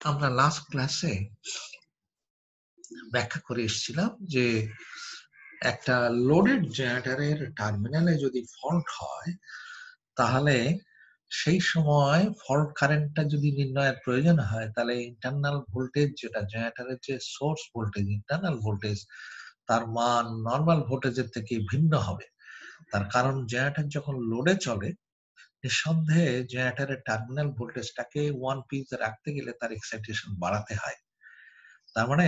আমরা লাস্ট ক্লাসে ব্যাখ্যা করে এসেছিলাম যে একটা লোডেড জেনারেটরের টার্মিনালে যদি ফল্ট হয় তাহলে সেই সময় ফল্ট কারেন্টটা যদি নির্ণয়ের প্রয়োজন হয় তাহলে ইন্টারনাল ভোল্টেজ যেটা জেনারেটরের যে সোর্স ভোল্টেজ ইন্টারনাল ভোল্টেজ তার মান নর্মাল ভোল্টেজের থেকে ভিন্ন হবে। তার কারণ জেনারেটর যখন লোডে চলে নিঃসন্দেহে জেনারেটরের টার্মিনাল ভোল্টেজটাকে 1p তে রাখতে গেলে তার এক্সাইটেশন বাড়াতে হয়। তার মানে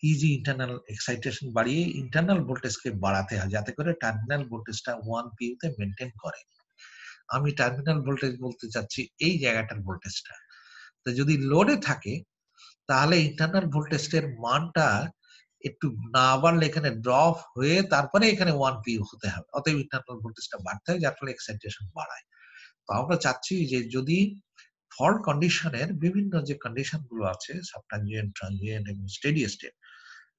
ইজি ইন্টারনাল এক্সাইটেশন বাড়িয়ে ইন্টারনাল ভোল্টেজকে বাড়াতে হয় যাতে করে টার্মিনাল ভোল্টেজটা 1p তে মেনটেন করে। আমি টার্মিনাল ভোল্টেজ বলতে চাচ্ছি এই জায়গাটার ভোল্টেজটা। তো যদি লোডে থাকে তাহলে ইন্টারনাল ভোল্টেজের মানটা একটু না বাড়লে এখানে ড্রপ হয়ে তারপরে এখানে 1p হতে হবে, অতএব ইন্টারনাল ভোল্টেজটা বাড়তে হয় যার ফলে এক্সাইটেশন বাড়ায়। তো আমরা চাচ্ছি যে যদি ফল্ট কন্ডিশনের বিভিন্ন যে কন্ডিশন গুলো আছে সাবট্রানজিয়েন্ট, ট্রানজিয়েন্ট এবং স্টেডি স্টেট,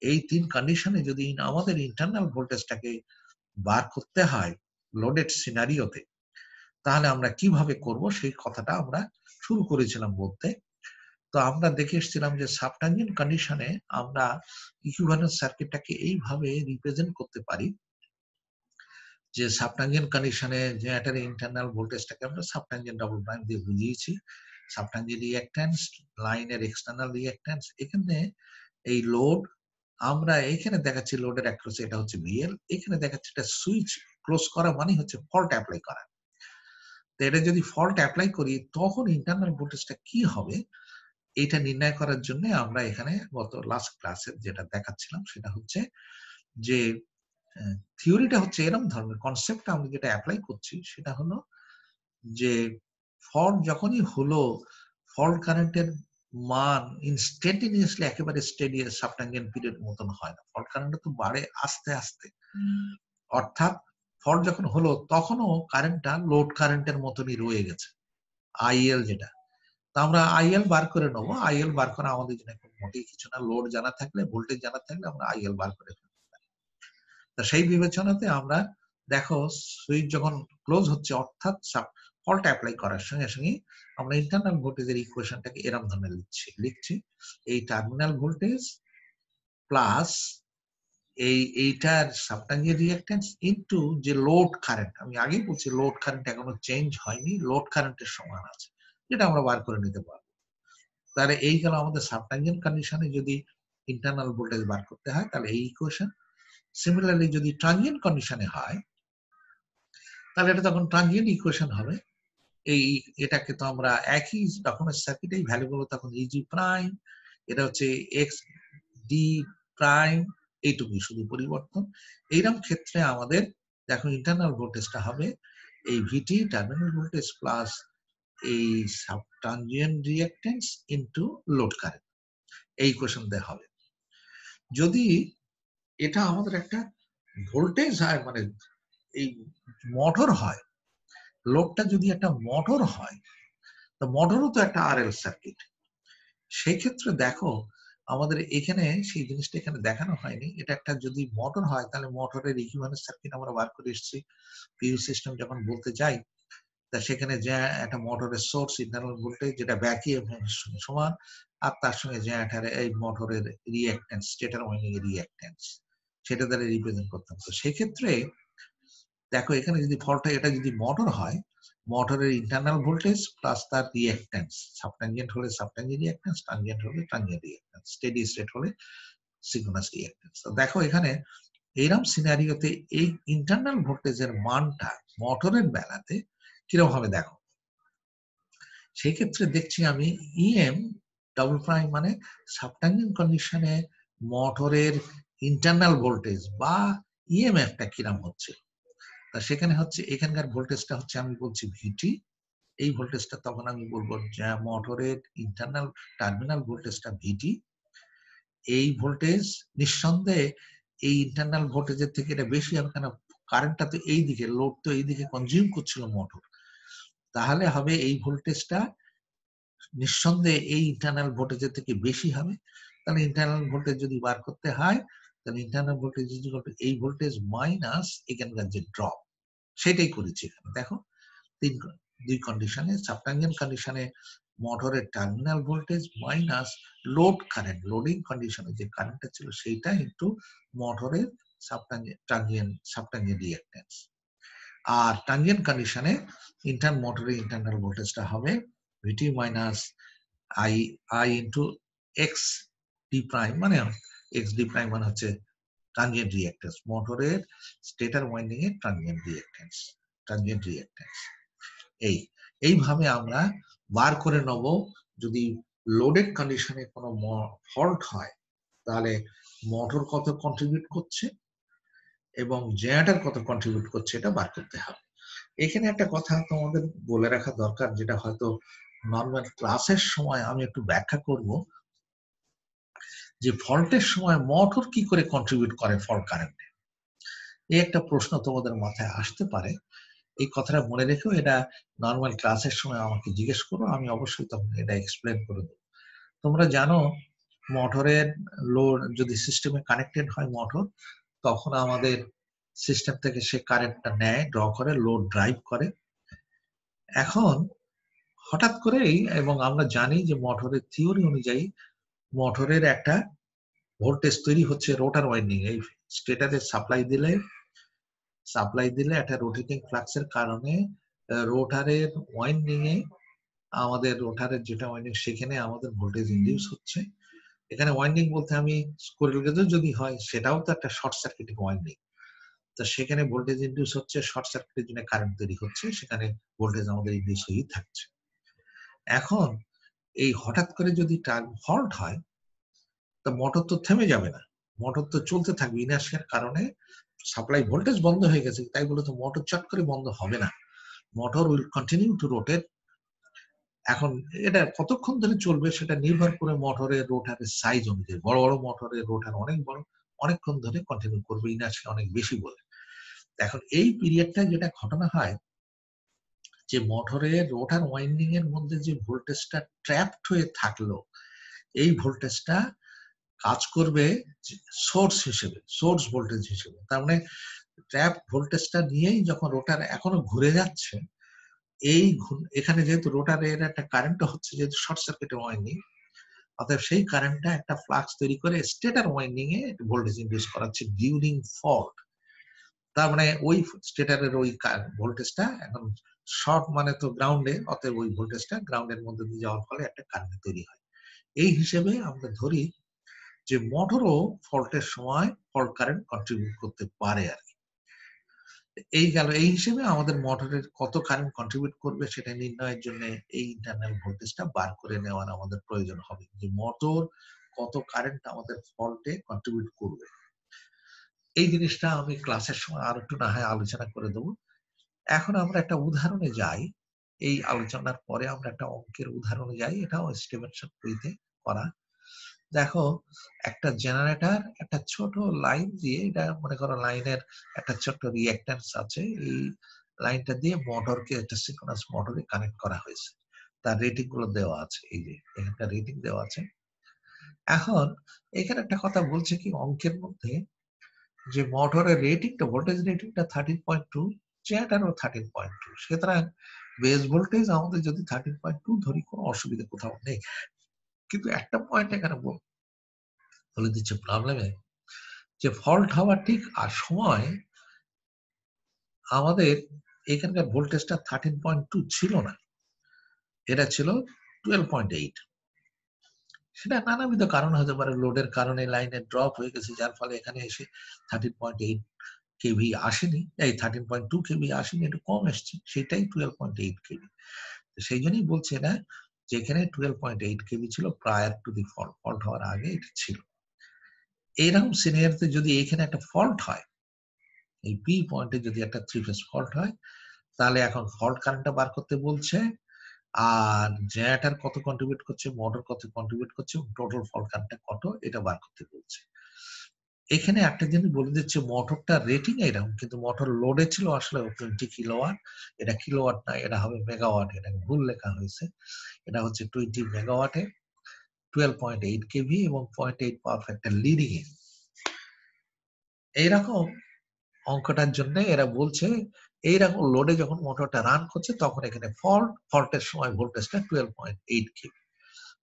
এই তিন কন্ডিশনে যদি আমাদের ইন্টারনাল ভোল্টেজটাকে বার করতে হয় লোডেড সিনারিওতে তাহলে আমরা কিভাবে করব সেই কথাটা আমরা শুরু করেছিলাম বলতে। তো আমরা দেখে এসেছিলাম যে সাবট্রানজিয়েন্ট কন্ডিশনে আমরা ইকুইভ্যালেন্স সার্কিটটাকে এইভাবে রিপ্রেজেন্ট করতে পারি যে সাবট্রানজিয়েন্ট কন্ডিশনে জেনারেটরের ইন্টারনাল ভোল্টেজটাকে আমরা সাবট্রানজিয়েন্ট ডাবল প্রাইম দিয়ে বুঝিয়েছি। সাবট্রানজিয়েন্ট রিঅ্যাকট্যান্স, লাইনের এক্সটার্নাল রিঅ্যাকট্যান্স, এখানে এই লোড আমরা এখানে দেখাচ্ছি লোডের অ্যাক্রস এটা হচ্ছে ভিএল, এখানে দেখাচ্ছি এটা সুইচ ক্লোজ করা মানে হচ্ছে ফল্ট অ্যাপ্লাই করা। তো এটা যদি ফল্ট অ্যাপ্লাই করি তখন ইন্টারনাল ভোল্টেজটা কি হবে এটা নির্ণয় করার জন্য আমরা এখানে গত লাস্ট ক্লাসে যেটা দেখাচ্ছিলাম সেটা হচ্ছে যে থিওরিটা হচ্ছে এরকম ধরনের, কনসেপ্টটা আমরা যেটা অ্যাপ্লাই করছি সেটা হলো যে ফল্ট যখনই হলো ফল্ট কারেন্টের মান ইনস্ট্যান্টেনিয়াসলি একেবারে স্টেডি সাবট্যানজেন্ট পিরিয়ড মতন হয় না, ফল্ট কারেন্ট তো বাড়ে আস্তে আস্তে। অর্থাৎ ফল্ট যখন হলো তখনও কারেন্টটা লোড কারেন্টের মতনই রয়ে গেছে আইএল যেটা। তা আমরা আইএল বার করে নেবো, আইএল বার করা আমাদের জন্য এখন মোটেই কিছু না, লোড জানা থাকলে ভোল্টেজ জানা থাকলে আমরা আইএল বার করে ফেলতে পারি। তা সেই বিবেচনাতে আমরা দেখো সুইচ যখন ক্লোজ হচ্ছে অর্থাৎ ফল্ট অ্যাপ্লাই করার সঙ্গে সঙ্গে আমরা ইন্টারনাল ভোল্টেজের ইকুয়েশনটাকে এরকম ধরনের লিখছি এই টার্মিনাল ভোল্টেজ প্লাস এইটার সাবট্রানজিয়েন্ট রিঅ্যাকট্যান্স ইনটু যে লোড কারেন্ট, আমি আগেই বলছি লোড কারেন্ট এখনো চেঞ্জ হয়নি, লোড কারেন্টের সমান আছে, যেটা আমরা বার করে নিতে পারবো। তাহলে এই গেল আমাদের সাবট্রানজিয়েন্ট কন্ডিশনে যদি ইন্টারনাল ভোল্টেজ বার করতে হয় তাহলে এই ইকুয়েশন। সিমিলারলি যদি ট্রানজিয়েন্ট কন্ডিশনে হয় তাহলে এটা তখন ট্রানজিয়েন্ট ইকুয়েশন হবে। এই এটাকে তো আমরা একই রকমের সার্কিটে ভ্যালুগুলো তখন ইজি প্রাইম, এটা হচ্ছে এক্স ডি প্রাইম, এইটুকুই শুধু পরিবর্তন। এইরকম ক্ষেত্রে আমাদের দেখো ইন্টারনাল ভোল্টেজটা হবে এই ভিটি টার্মিনাল ভোল্টেজ প্লাস এই সাবট্রানজিয়েন্ট রিঅ্যাকট্যান্স ইনটু লোড কারেন্ট, এই ইকুয়েশন দেওয়া হবে। যদি এটা আমাদের একটা ভোল্টেজ হয় মানে এই মোটর হয়, লোডটা যদি একটা মোটর হয় তো মোটরও তো একটা আরএল সার্কিট, সেই ক্ষেত্রে দেখো আমাদের এখানে সেই জিনিসটা এখানে দেখানো হয়নি। এটা একটা যদি মোটর হয় তাহলে মোটরের ইকুইভ্যালেন্স সার্কিট আমরা বার করে এসেছি পিইউ সিস্টেম যখন বলতে যাই, তা সেখানে যে একটা মোটরের সোর্স ইন্টারনাল ভোল্টেজ যেটা ব্যাক ইএমএফ সঙ্গে সমান আর তার সঙ্গে যে এই মোটরের রিঅ্যাকট্যান্স স্টেটর ওয়াইন্ডিং এর রিঅ্যাকট্যান্স সেটা দ্বারা রিপ্রেজেন্ট করতাম। তো সেই ক্ষেত্রে দেখো এখানে যদি ফল্ট হয় এটা যদি মোটর হয় মোটরের ইন্টারনাল ভোল্টেজ প্লাস তার রিঅ্যাকট্যান্স, সাবট্যানজেন্ট হলে সাবট্যানজেন্ট রিঅ্যাকট্যান্স, ট্রানজিয়েন্ট হলে ট্রানজিয়েন্ট রিঅ্যাকট্যান্স, স্টেডি স্টেট হলে সিনক্রোনাস রিঅ্যাকট্যান্স। তো দেখো এখানে এইরকম সিনারিওতে এই ইন্টারনাল ভোল্টেজের মানটা মোটরের বেলাতে কিরকম হবে দেখো। সেই ক্ষেত্রে দেখছি আমি ইএম ডাবল প্রাইম মানে সাবট্যানজেন্ট কন্ডিশনে মোটরের ইন্টারনাল ভোল্টেজ বা ইএমএফটা কিরকম হচ্ছে। তা সেখানে হচ্ছে এখানকার ভোল্টেজটা হচ্ছে আমি বলছি ভিটি, এই ভোল্টেজটা তখন আমি বলবো যে মোটরের ইন্টারনাল টার্মিনাল ভোল্টেজটা ভিটি, এই ভোল্টেজ নিঃসন্দেহে এই ইন্টারনাল ভোল্টেজের থেকে এটা বেশি হবে কেন কারেন্টটা তো এই দিকে, লোড তো এই দিকে কনজিউম করছিল মোটর, তাহলে হবে এই ভোল্টেজটা নিঃসন্দেহে এই ইন্টারনাল ভোল্টেজের থেকে বেশি হবে। তাহলে ইন্টারনাল ভোল্টেজ যদি বার করতে হয় তাহলে ইন্টারনাল ভোল্টেজ এই ভোল্টেজ মাইনাস এখানকার যে ড্রপ, সেটাই করেছি এখানে। দেখো দুই কন্ডিশনে সাবট্যানজেন্ট কন্ডিশনে মোটরের terminal voltage minus load current, loading কন্ডিশনে যে কারেন্টটা ছিল সেইটা ইনটু মোটরের সাবটাঞ্জেন্ট রিঅ্যাক্ট্যান্স। আর টাঞ্জেন্ট কন্ডিশনে মোটরের ইন্টারনাল ভোল্টেজটা হবে VT minus I into X D prime, মানে এক্স ডি প্রাইম মানে হচ্ছে ট্রানজিয়েন্ট রিঅ্যাক্ট্যান্স, মোটরের স্টেটর ওয়াইন্ডিং এর ট্রানজিয়েন্ট রিঅ্যাক্ট্যান্স। এইভাবে আমরা বার করে নেব যদি লোডেড কন্ডিশনে কোনো ফল্ট হয় তাহলে মোটর কত কন্ট্রিবিউট করছে এবং জেনারেটর কত কন্ট্রিবিউট করছে এটা বার করতে হবে। এখানে একটা কথা তোমাদের বলে রাখা দরকার, যেটা হয়তো নর্মাল ক্লাসের সময় আমি একটু ব্যাখ্যা করব, যে ফল্টের সময় মোটর কি করে কন্ট্রিবিউট করে ফল্ট কারেন্টে। এই একটা প্রশ্ন তোমাদের মাথায় আসতে পারে, এই কথাটা মনে রেখেও এটা নর্মাল ক্লাসের সময় আমাকে জিজ্ঞেস করো, আমি অবশ্যই তখন এটা এক্সপ্লেন করে দেবো। তোমরা জানো মোটরের লোড যদি সিস্টেমে কানেক্টেড হয় মোটর, তখন আমাদের সিস্টেম থেকে সে কারেন্টটা নেয়, ড্র করে, লোড ড্রাইভ করে। এখন হঠাৎ করেই, এবং আমরা জানি যে মোটরের থিওরি অনুযায়ী মোটরের একটা ভোল্টেজ তৈরি হচ্ছে রোটার ওয়াইন্ডিং, এই স্টেটারে সাপ্লাই দিলে একটা রোটেটিং ফ্লাক্সের কারণে রোটারের ওয়াইন্ডিং এ, আমাদের রোটারের যেটা ওয়াইন্ডিং সেখানে আমাদের ভোল্টেজ ইনডিউস হচ্ছে। এখানে ওয়াইন্ডিং বলতে আমি স্কুয়ারেল কেজও যদি হয় সেটাও তো একটা শর্ট সার্কিটিং ওয়াইন্ডিং, তো সেখানে ভোল্টেজ ইনডিউস হচ্ছে, শর্ট সার্কিটের জন্য কারেন্ট তৈরি হচ্ছে, সেখানে ভোল্টেজ আমাদের ইনডিউস হয়েই থাকছে। এখন এই হঠাৎ করে যদি ফল্ট হয় তা মোটর তো থেমে যাবে না, মোটর তো চলতে থাকবে, ইনার্শিয়ার কারণে সাপ্লাই ভোল্টেজ বন্ধ হয়ে গেছে, তাই বলে তো মোটর চট করে বন্ধ হবে না, motor will continue to rotate. এখন এটা কতক্ষণ ধরে চলবে সেটা নির্ভর করে মোটরের রোটারের সাইজ অনুযায়ী, বড় বড় মোটরের রোটার অনেক বড়, অনেকক্ষণ ধরে কন্টিনিউ করবে, ইনার্শিয়া অনেক বেশি বলে। এখন এই পিরিয়ডটা যেটা ঘটনা হয়, যে মোটরের রোটার ওয়াইন্ডিং এর মধ্যে যে ভোল্টেজটা ট্র্যাপড হয়ে থাকলো, এই ভোল্টেজটা কাজ করবে সোর্স ভোল্টেজ হিসেবে। তার মানে ট্র্যাপ ভোল্টেজটা নিয়েই যখন রোটার এখনো ঘুরে যাচ্ছে, এখানে যেহেতু রোটারের একটা কারেন্ট হচ্ছে, যেহেতু শর্ট সার্কিটের ওয়াইন্ডিং, অতএব সেই কারেন্টটা একটা ফ্লাক্স তৈরি করে স্টেটর ওয়াইন্ডিং এ ভোল্টেজ ইনডিউস করাচ্ছে ডিউরিং ফল্ট। তার মানে ওই স্টেটরের ওই ভোল্টেজটা এখন শর্ট মানে তো গ্রাউন্ডে, অতএব ওই ভোল্টেজটা গ্রাউন্ডের মধ্যে দিয়ে যাওয়ার ফলে একটা কারেন্ট তৈরি হয়। এই হিসেবে আমরা ধরি যে মোটরও ফল্টের সময় ফল্ট কারেন্ট কন্ট্রিবিউট করতে পারে আর কি। এই হিসেবে আমাদের মোটরের কত কারেন্ট কন্ট্রিবিউট করবে সেটা নির্ণয়ের জন্য এই ইন্টারনাল ভোল্টেজটা বার করে নেওয়ার আমাদের প্রয়োজন হবে, যে মোটর কত কারেন্ট আমাদের ফল্টে কন্ট্রিবিউট করবে। এই জিনিসটা আমি ক্লাসের সময় আরো একটু না হয় আলোচনা করে দেবো। এখন আমরা একটা উদাহরণে যাই, এই আলোচনার পরে আমরা একটা অঙ্কের উদাহরণে যাই, এটাও স্টিভেনসন বইতে করা। দেখো একটা জেনারেটর একটা ছোট লাইন দিয়ে, এটা মনে করো লাইনের একটা ছোট্ট রিঅ্যাক্ট্যান্স আছে, এই লাইনটা দিয়ে মোটরকে একটা সিনক্রোনাস মোটরে কানেক্ট করা হয়েছে, তার রেটিং গুলো দেওয়া আছে, এই যে এখানকার রেটিং দেওয়া আছে। এখন এখানে একটা কথা বলছে কি অঙ্কের মধ্যে, যে মোটরের রেটিংটা, ভোল্টেজ রেটিংটা 13.2, জেনারেটরও 13.2, সুতরাং বেস ভোল্টেজ আমাদের যদি 13.2 ধরি, কোনো অসুবিধা কোথাও নেই। কিন্তু একটা পয়েন্ট এখানে বলে দিচ্ছে প্রবলেমে, যে ফল্ট হওয়ার ঠিক আর সময় আমাদের এখানকার ভোল্টেজটা 13.2 ছিল না, এটা ছিল 12.8। সেটা নানাবিধ কারণ হতে পারে, লোডের কারণে লাইনে ড্রপ হয়ে গেছে, যার ফলে এখানে এসে 13.8 কেভি আসেনি, এই 13.2 কেভি আসেনি, একটু কম এসছে, সেটাই 12.8 কেভি। সেই জন্যই বলছে না যে এখানে 12.8 কেভি ছিল prior to the fault, fault হওয়ার আগে এটা ছিল। এইরকম সিনারিওতে যদি এখানে একটা ফল্ট হয়, এই পি পয়েন্টে যদি একটা 3 ফেজ ফল্ট হয়, তাহলে এখন ফল্ট কারেন্টটা বার করতে বলছে, আর জেনারেটর কত কন্ট্রিবিউট করছে, মোটর কত কন্ট্রিবিউট করছে, টোটাল ফল্ট কারেন্টটা কত, এটা বার করতে বলছে। এখানে একটা জিনিস বলে দিচ্ছে, মোটরটা রেটিং এরকম, কিন্তু মোটর লোডে ছিল আসলে 20 কিলোওয়াট, এটা কিলোওয়াট না, এটা হবে মেগাওয়াট, এটা ভুল লেখা হয়েছে, এটা হচ্ছে 20 মেগাওয়াটে 12.8 কেভি এবং 0.8 পাওয়ার ফ্যাক্টর লিডিং এ। এইরকম অঙ্কটার জন্য এরা বলছে এইরকম লোডে যখন মোটরটা রান করছে তখন এখানে ফল্টের সময় ভোল্টেজটা 12.8 কেভি।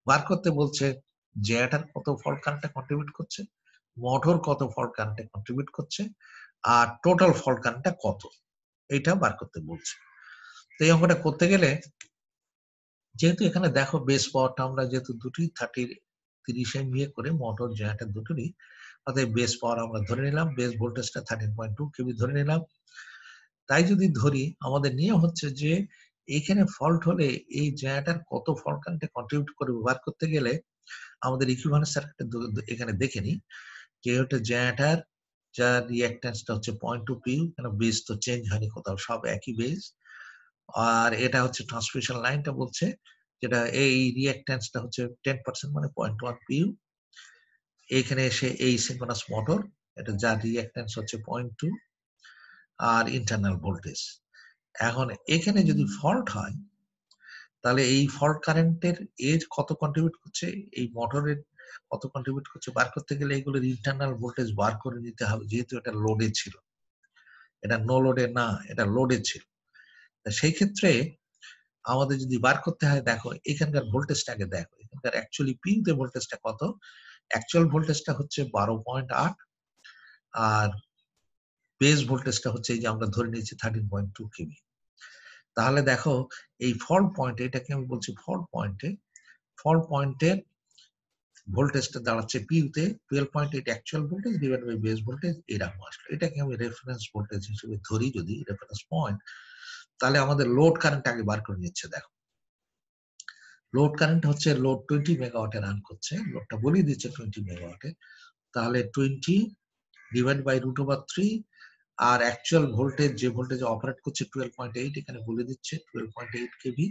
বার করতে বলছে জেনারেটর কত ফল্ট কারেন্টে কন্ট্রিবিউট করছে, মোটর কত ফল্ট কারেন্টে কন্ট্রিবিউট করছে, আর টোটাল ফল্ট কারেন্টটা কত, এইটা বার করতে বলছে। তো এই অঙ্কটা করতে গেলে যেহেতু এখানে দেখো বেস পাওয়ারটা আমরা যেহেতু দুটি 30 MVA করে মোটর জেনারেটর দুটোরই, অতএব বেস পাওয়ার আমরা ধরে নিলাম, বেস ভোল্টেজটা 13.2 কেভি ধরে নিলাম। তাই যদি ধরি আমাদের নিয়ম হচ্ছে যে এইখানে ফল্ট হলে এই জেনারেটর কত ফল্ট কারেন্টে কন্ট্রিবিউট করবে বার করতে গেলে আমাদের ইকুইভ্যালেন্স সার্কিট এখানে দেখে নিই। যে হচ্ছে জেনারেটর যার রিঅ্যাকট্যান্সটা হচ্ছে 0.2 পিউ, কেন বেস তো চেঞ্জ হয়নি কোথাও, সব একই বেস। আর এটা হচ্ছে ট্রান্সমিশন লাইনটা বলছে যেটা এই রিঅ্যাকট্যান্সটা হচ্ছে 10% মানে 0.1 পিউ। এখানে এসে এই সিনক্রোনাস মোটর, এটা যার রিঅ্যাকট্যান্স হচ্ছে 0.2 আর ইন্টারনাল ভোল্টেজ। এখন এখানে যদি ফল্ট হয় তাহলে এই ফল্ট কারেন্টের এর কত কন্ট্রিবিউট করছে, এই মোটরের কত কন্ট্রিবিউট করছে বার করতে গেলে এগুলোর ইন্টারনাল ভোল্টেজ বার করে নিতে হবে, যেহেতু এটা লোডে ছিল, এটা নো লোডে না, এটা লোডে ছিল। সেই ক্ষেত্রে আমাদের যদি বার করতে হয়, দেখো এখানকার ভোল্টেজটা আগে দেখো, এখানকার অ্যাকচুয়ালি পিউতে ভোল্টেজটা কত, অ্যাকচুয়াল ভোল্টেজটা হচ্ছে 12.8 আর বেস ভোল্টেজটা হচ্ছে এই যে আমরা ধরে নিয়েছি 13.2 কেভি। তাহলে দেখো এই ফল্ট পয়েন্টে, এটাকে আমি বলছি ফল্ট পয়েন্টের ভোল্টেজটা দাঁড়াচ্ছে পিউতে 12.8 actual voltage divide by base voltage, এরকম আসলো। এটাকে আমি রেফারেন্স ভোল্টেজ হিসেবে ধরি, যদি রেফারেন্স পয়েন্ট, তাহলে আমাদের লোড কারেন্ট আগে বার করে নিচ্ছে। দেখো লোড কারেন্ট হচ্ছে লোড 20 মেগাওয়াটে রান করছে, লোডটা বলিয়ে দিচ্ছে 20 মেগাওয়াটে, তাহলে 20 ডিভাইড বাই √3 আর অ্যাকচুয়াল ভোল্টেজ যে ভোল্টেজে অপারেট করছে 12.8, এখানে বলে দিচ্ছে 12.8 কেভি,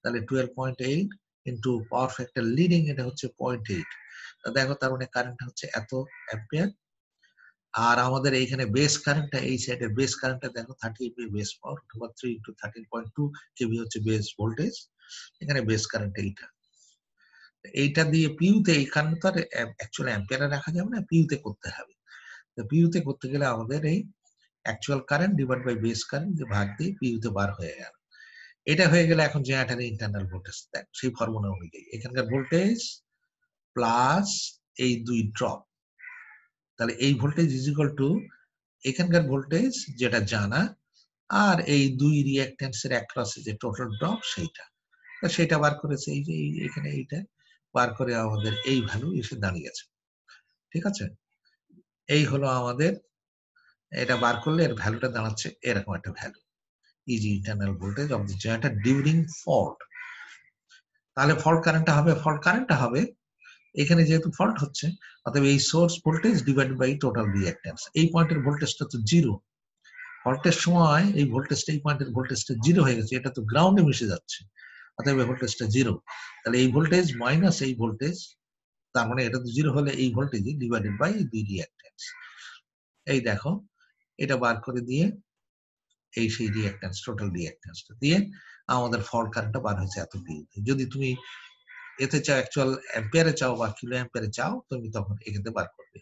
তাহলে 12.8 ইন্টু পাওয়ার ফ্যাক্টর লিডিং, এটা হচ্ছে 0.8। দেখো তার মানে কারেন্ট হচ্ছে এত অ্যাম্পিয়ার। আর আমাদের এইখানে বেস কারেন্টটা, এই সাইডের বেস কারেন্টটা দেখো 30 এমপি বেস পাওয়ার, √3 ইন্টু 13.2 কেভি হচ্ছে বেস ভোল্টেজ, এখানে বেস কারেন্ট এইটা দিয়ে পিউতে, এইখানে তো আর অ্যাকচুয়াল অ্যাম্পিয়ারে রাখা যাবে না, পিউতে করতে হবে। তো পিউতে করতে গেলে আমাদের এই actual current divide by base current যে ভাগ দিয়ে পিউতে বার হয়ে গেল। এটা হয়ে গেলে এখন জেনারেটরের ইন্টারনাল ভোল্টেজ দেখ সেই ফর্মুলা অনুযায়ী এখানকার ভোল্টেজ প্লাস এই দুই ড্রপ, তাহলে এই ভোল্টেজ ইজ ইকুয়াল টু এখানকার ভোল্টেজ যেটা জানা আর এই দুই রিঅ্যাকট্যান্সের অ্যাক্রসে যে টোটাল ড্রপ সেইটা, সেটা বার করেছে এই যে এখানে এইটা বার করে আমাদের এই ভ্যালু এসে দাঁড়িয়েছে। ঠিক আছে, এই হলো আমাদের, এটা বার করলে এর ভ্যালুটা দাঁড়াচ্ছে এরকম একটা value, is internal voltage of the generator during fault. তাহলে ফল্ট কারেন্টটা হবে এখানে যেহেতু ফল্ট হচ্ছে, অতএব এই source voltage divide by total reactance. এই পয়েন্টের ভোল্টেজটা তো জিরো, ফল্টের সময় এই ভোল্টেজটা, এই পয়েন্টের ভোল্টেজটা জিরো হয়ে গেছে, এটা তো গ্রাউন্ডে মিশে যাচ্ছে, অতএব এই ভোল্টেজটা জিরো। তাহলে এই ভোল্টেজ মাইনাস এই ভোল্টেজ, তার মানে এটা তো জিরো হলে এই ভোল্টেজ ডিভাইডেড বাই দুই রিঅ্যাকট্যান্স। এই দেখো এটা বার করে দিয়ে এই সেই রিঅ্যাকট্যান্স, টোটাল রিঅ্যাকট্যান্সটা দিয়ে আমাদের ফল্ট কারেন্টটা বার হয়েছে এত পিউতে। যদি তুমি এতে চাও অ্যাকচুয়াল অ্যাম্পিয়ারে চাও বা কিলো অ্যাম্পিয়ারে চাও, তুমি তখন এখানে বার করবে।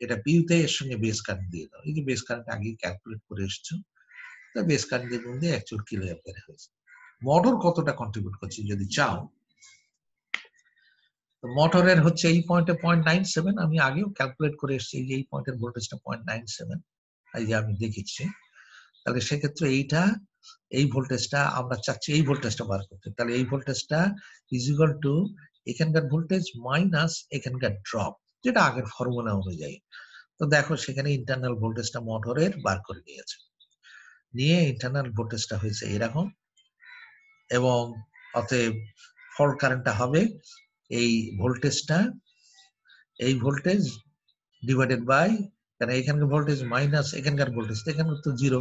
এটা পিউতে এর সঙ্গে বেস কারেন্ট দিয়ে দাও, এই যে বেস কারেন্ট আগে ক্যালকুলেট করে এসেছো, তা বেস কারেন্ট দিয়ে গুণ দিয়ে অ্যাকচুয়াল কিলো অ্যাম্পিয়ারে হয়েছে। মোটর কতটা কন্ট্রিবিউট করছে যদি চাও, মোটরের হচ্ছে এই পয়েন্টে 0.97, আমি আগেও ক্যালকুলেট করে এসেছি, এই যে এই পয়েন্টের ভোল্টেজটা 0.97, এই যে আমি দেখিয়েছি। তাহলে সেক্ষেত্রে এই ভোল্টেজটা আমরা চাচ্ছি এই ভোল্টেজটা বার করতে, তাহলে এই ভোল্টেজটা ইজ ইকুয়াল টু এখানকার ভোল্টেজ মাইনাস এখানকার ড্রপ, যেটা আগের ফর্মুলা অনুযায়ী। তো দেখো সেখানে ইন্টারনাল ভোল্টেজটা মোটরের বার করে নিয়েছে, নিয়ে ইন্টারনাল ভোল্টেজটা হয়েছে এরকম, এবং অতএব ফল্ট কারেন্টটা হবে এই ভোল্টেজটা, এই ভোল্টেজ ডিভাইডেড বাই, কারণ এখানকার ভোল্টেজ মাইনাস এখানকার ভোল্টেজ, এখানে তো জিরো,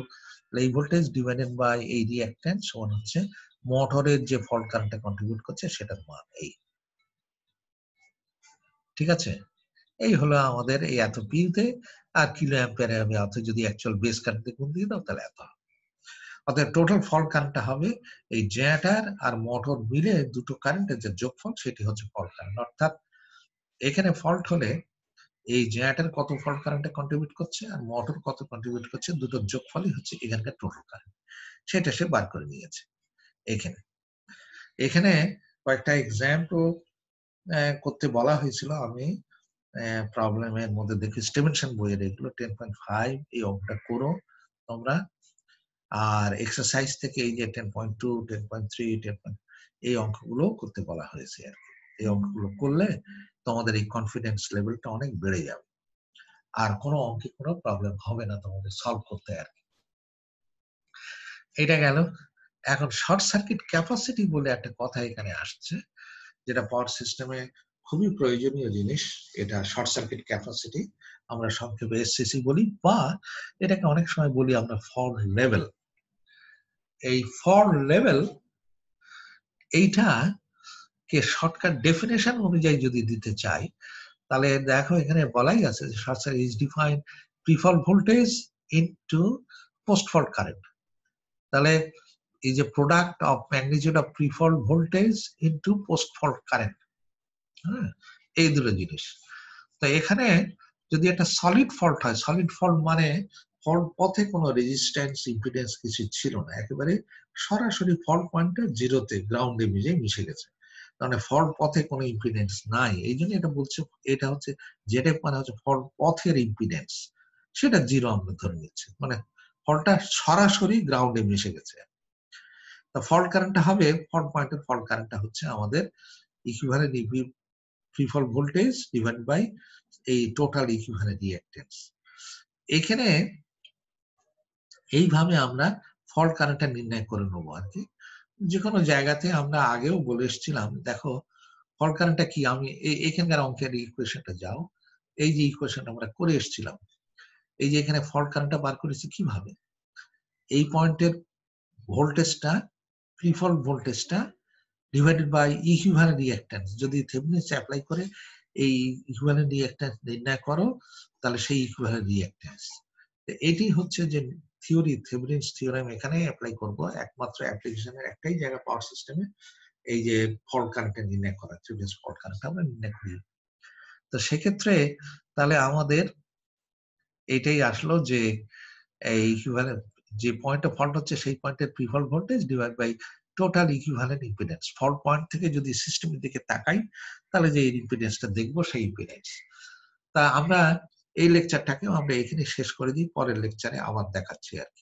এই ভোল্টেজ ডিভাইডেড বাই এই রিঅ্যাকট্যান্স সমান হচ্ছে মোটরের যে ফল্ট কারেন্টটা কন্ট্রিবিউট করছে সেটার মান এই। ঠিক আছে, এই হলো আমাদের এই এত পিউতে, আর কিলো অ্যাম্পিয়ারে আমি অত যদি অ্যাকচুয়াল বেস কারেন্ট গুণ দিয়ে দাও তাহলে এত হবে। অর্থাৎ টোটাল ফল্ট কারেন্টটা হবে এই জেনারেটর আর মোটর মিলে দুটো কারেন্টের যে যোগফল সেটি হচ্ছে ফল্ট কারেন্ট। অর্থাৎ এখানে ফল্ট হলে এই জেনারেটর কত ফল্ট কারেন্টে কন্ট্রিবিউট করছে আর মোটর কত কন্ট্রিবিউট করছে, দুটোর যোগফলই হচ্ছে এখানকার টোটাল কারেন্ট। সেটা সে বার করে নিয়েছে। এখানে কয়েকটা এক্সাম্পল করতে বলা হয়েছিল, আমি প্রবলেমের মধ্যে দেখি স্টিভেনসন বইয়ের এগুলো 10.5 এই অঙ্কটা করো তোমরা। আর এক্সারসাইজ থেকে এই যে 10.2, 10.3, 10. এই অঙ্কগুলো করতে বলা হয়েছে আর কি। এই অঙ্কগুলো করলে তোমাদের এই কনফিডেন্স লেভেলটা অনেক বেড়ে যাবে, আর কোনো অঙ্কে কোনো প্রবলেম হবে না তোমাদের সলভ করতে আর কি। এটা গেল। এখন শর্ট সার্কিট ক্যাপাসিটি বলে একটা কথা এখানে আসছে, যেটা পাওয়ার সিস্টেমে খুবই প্রয়োজনীয় জিনিস। এটা শর্ট সার্কিট ক্যাপাসিটি, আমরা সংক্ষেপে এসসিসি বলি, বা এটাকে অনেক সময় বলি আমরা ফল্ট লেভেল। এই ফল্ট লেভেল এইটা কে শর্টকাট ডেফিনেশন অনুযায়ী যদি দিতে চাই, তাহলে দেখো এখানে বলাই আছে যে short circuit is defined pre-fault voltage into post fault current. তাহলে is a product of magnitude of pre-fault voltage into post-fault current। হ্যাঁ, এই দুটো জিনিস। তো এখানে যদি একটা সলিড ফল্ট হয়, সলিড ফল্ট মানে ফল্ট পথে কোনো রেজিস্ট্যান্স ইম্পিডেন্স কিছু ছিল না, একেবারে সরাসরি ফল্ট পয়েন্টটা জিরোতে গ্রাউন্ডে মিশে গেছে, মানে ফল্ট পথে কোনো ইম্পিডেন্স নাই। এই জন্য এটা বলছে, এটা হচ্ছে যেটা মানে হচ্ছে ফল্ট পথের ইম্পিডেন্স, সেটা জিরো আমরা ধরে নিচ্ছি, মানে ফল্টটা সরাসরি গ্রাউন্ডে মিশে গেছে। ফল্ট কারেন্টটা হবে, ফল্ট পয়েন্টের ফল্ট কারেন্টটা হচ্ছে আমাদের equivalent pre-fault voltage divide by এই টোটাল ইকুইভ্যালেন্ট রিঅ্যাকট্যান্স। এখানে এইভাবে আমরা ফল্ট কারেন্টটা নির্ণয় করে নেব আর কি। যে কোনো জায়গাতে আমরা আগেও বলে এসেছিলাম, দেখো ফল্ট কারেন্টটা কি, আমি এখানকার অঙ্কের ইকুয়েশনটা যাও, এই যে ইকুয়েশনটা আমরা করে এসেছিলাম, এই যে এখানে ফল্ট কারেন্টটা বার করেছি কিভাবে, এই পয়েন্টের ভোল্টেজটা প্রি-ফল্ট ভোল্টেজটা ডিভাইডেড বাই ইকুইভ্যালেন্ট রিঅ্যাকট্যান্স, যদি থেভেনিনস অ্যাপ্লাই করে এই ইকুইভ্যালেন্ট রিঅ্যাকট্যান্স নির্ণয় করো, তাহলে সেই ইকুইভ্যালেন্ট রিঅ্যাকট্যান্স। এটি হচ্ছে যে থিওরি, থেভেনিনস থিওরেম এখানে অ্যাপ্লাই করব, একমাত্র অ্যাপ্লিকেশনের একটাই জায়গা পাওয়ার সিস্টেমে, এই যে ফল্ট কারেন্টটা নির্ণয় করা, থ্রি ফেজ ফল্ট কারেন্ট আমরা নির্ণয় করি। তো সেক্ষেত্রে তাহলে আমাদের এটাই আসলো যে এই ইকুইভ্যালেন্ট যে পয়েন্টে ফল্ট হচ্ছে সেই পয়েন্টের pre-fault voltage divide by total equivalent impedance. Fault point থেকে যদি সিস্টেমের দিকে তাকাই, তাহলে যে ইম্পিডেন্সটা দেখবো সেই ইম্পিডেন্স। তা আমরা এই লেকচারটাকে আমরা এখানে শেষ করে দিই, পরের লেকচারে আবার দেখাচ্ছি আর কি।